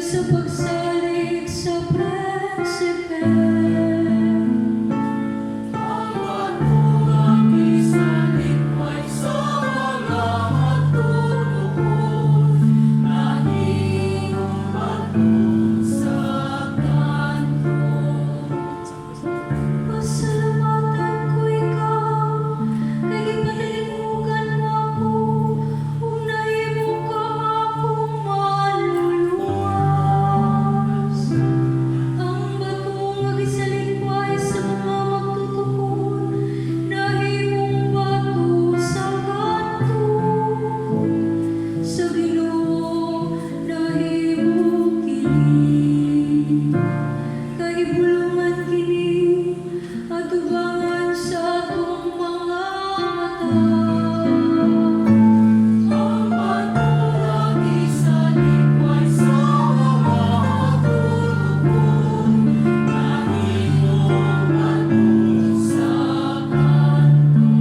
sa pagsalig sa prinsipe. Ang manugang isalig ay sa mga magtutuon, nahingong batong sa kanto. Pasalamatan ko ikaw, kay ipatalimugan mo ako, kung nahimo ka akong maluluwas. Ang batong agisalipay sa mga magtutukon, nahimong bato sa kanto. Sa Ginoo nahimong kini, kahibulungan kini, atubangan sa atong mga mata. Ang manugang isalig ay sa mga magtutuon, nahingong batong sa kanto.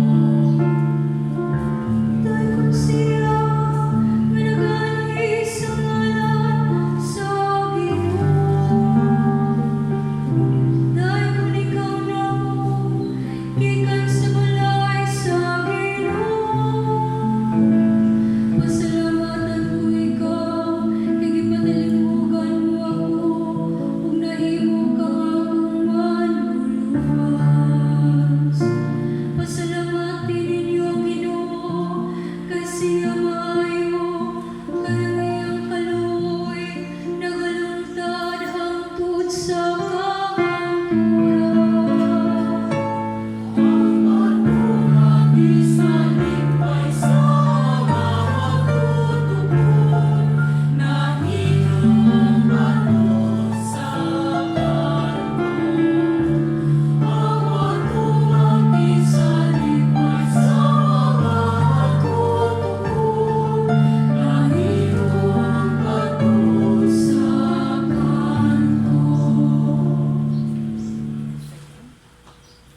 Dayon siya minagani sa ngalan sa Ginoo. Dayon ikaw namo gikan sa balay sa Ginoo. Pasalamatan ko ikaw, kay gipatalimugan mo ako, kung nahimo ka akong maluluwas. Pasalamatin ninyo ang Ginoo, kay siya maayo, kay ang iyang kaluoy nagalungtad hangtod sa kahapon. Ang manugang isalig ay sa mga magtutuon, nahingong batong sa kanto. Ang manugang isalig ay sa mga magtutuon, nahingong batong sa kanto.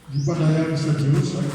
Gipanayang sa Diyos ang